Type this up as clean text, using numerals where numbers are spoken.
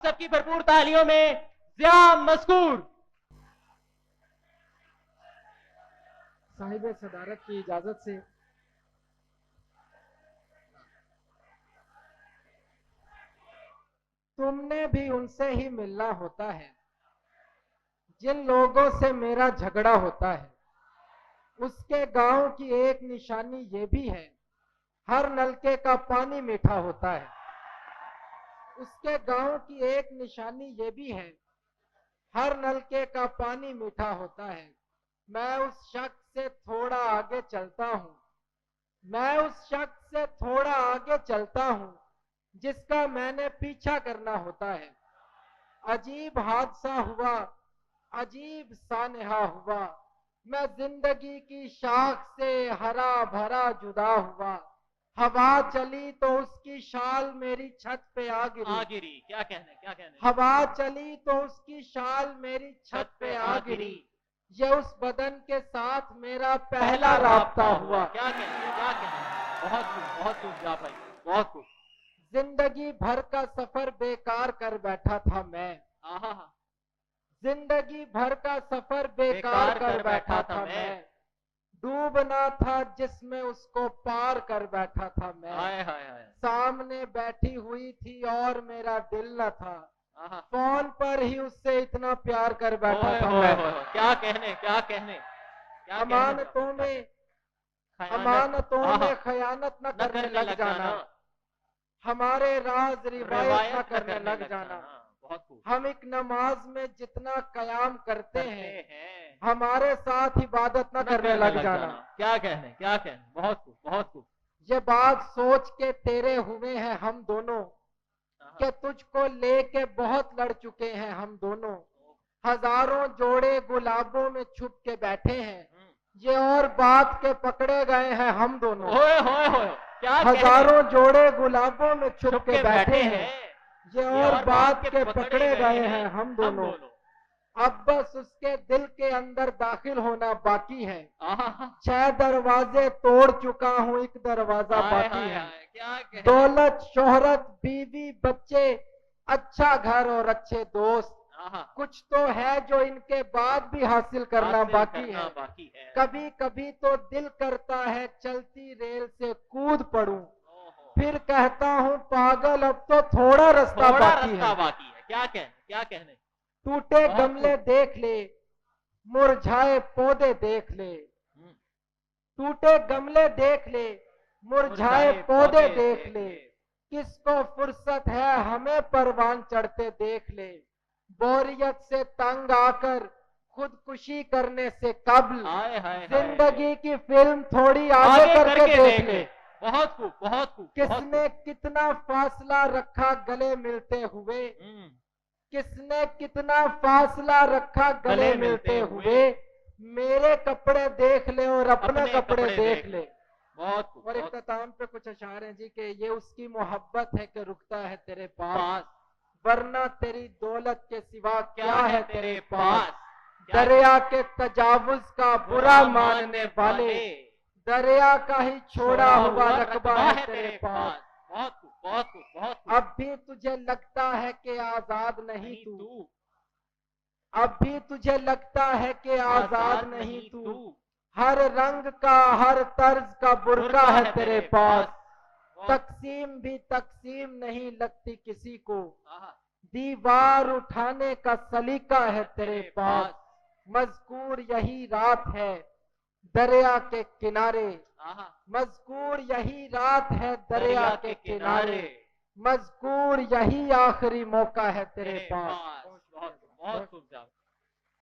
सबकी भरपूर तालियों में ज़िया मस्कूर। साहिब सदारत की इजाजत से तुमने भी उनसे ही मिलना होता है जिन लोगों से मेरा झगड़ा होता है। उसके गांव की एक निशानी ये भी है, हर नलके का पानी मीठा होता है। उसके गांव की एक निशानी ये भी है, हर नलके का पानी मीठा होता है। मैं उस शख्स से थोड़ा आगे चलता हूँ, मैं उस शख्स से थोड़ा आगे चलता हूँ जिसका मैंने पीछा करना होता है। अजीब हादसा हुआ, अजीब सानहा हुआ, मैं जिंदगी की शाख से हरा भरा जुदा हुआ। हवा चली तो उसकी शाल मेरी छत पे आ गिरी। क्या कहने, क्या कहने। हवा चली तो उसकी शाल मेरी छत पे आ गिरी। ये उस बदन के साथ मेरा पहला राब्ता हुआ। क्या कहने, क्या कहने। बहुत खूब जा भाई, बहुत खूब। जिंदगी भर का सफर बेकार कर बैठा था मैं। जिंदगी भर का सफर बेकार कर बैठा था मैं। डूबना था जिसमें उसको पार कर बैठा था मैं। हाय हाय हाय। सामने बैठी हुई थी और मेरा दिल न था, फोन पर ही उससे इतना प्यार कर बैठा था मैं। क्या कहने, क्या कहने। अमानतों में खयानत न करने लग जाना, हमारे राज रिवायत न करने लग जाना। हम एक नमाज में जितना कयाम करते हैं, हमारे साथ इबादत न करने लग जाना। क्या कहने, क्या कहने। बहुत खूब, बहुत खूब। ये बात सोच के तेरे हुए हैं हम दोनों, कि तुझको लेके बहुत लड़ चुके हैं हम दोनों। हजारों जोड़े गुलाबों में छुप के बैठे हैं, ये और बात के पकड़े गए हैं हम दोनों। क्या हजारों जोड़े गुलाबों में छुप के बैठे हैं, ये और बात के पकड़े गए हैं हम दोनों। अब बस उसके दिल के अंदर दाखिल होना बाकी है। 6 दरवाजे तोड़ चुका हूँ, एक दरवाजा बाकी है। दौलत, शोहरत, बीवी, बच्चे, अच्छा घर और अच्छे दोस्त, कुछ तो है जो इनके बाद भी हासिल करना बाकी है। कभी कभी तो दिल करता है चलती रेल से कूद पड़ूं, फिर कहता हूँ पागल अब तो थोड़ा रास्ता बाकी है। क्या कहने, क्या कहने। टूटे गमले देख ले, मुरझाए पौधे देख ले। टूटे गमले देख ले, मुरझाए पौधे देख ले। किसको फुर्सत है हमें परवान चढ़ते देख ले। बोरियत से तंग आकर खुदकुशी करने से कबल जिंदगी की फिल्म थोड़ी आगे करके देख ले। बहुत खूब, बहुत खूब। किसने कितना फासला रखा गले मिलते हुए, किसने कितना फासला रखा गले मिलते हुए। मेरे कपड़े देख ले और अपने कपड़े देख ले। बहुत। और इख्तिताम पे कुछ अशार हैं जी कि ये उसकी मोहब्बत है कि रुकता है तेरे पास, वरना तेरी दौलत के सिवा क्या है तेरे पास। दरिया के तजावुज का बुरा मानने वाले, दरिया का ही छोड़ा हुआ रकबा है तेरे पास। बहुत। अब भी तुझे लगता है कि आजाद नहीं तू, अब भी तुझे लगता है कि आजाद नहीं तू। हर रंग का, हर तर्ज का बुर्का है तेरे पास। तकसीम भी तकसीम नहीं लगती किसी को, दीवार उठाने का सलीका है तेरे पास। मजकूर यही रात है दरिया के किनारे, मजकूर यही रात है दरिया के किनारे। मजकूर यही आखिरी मौका है तेरे पास। बहुत खूब।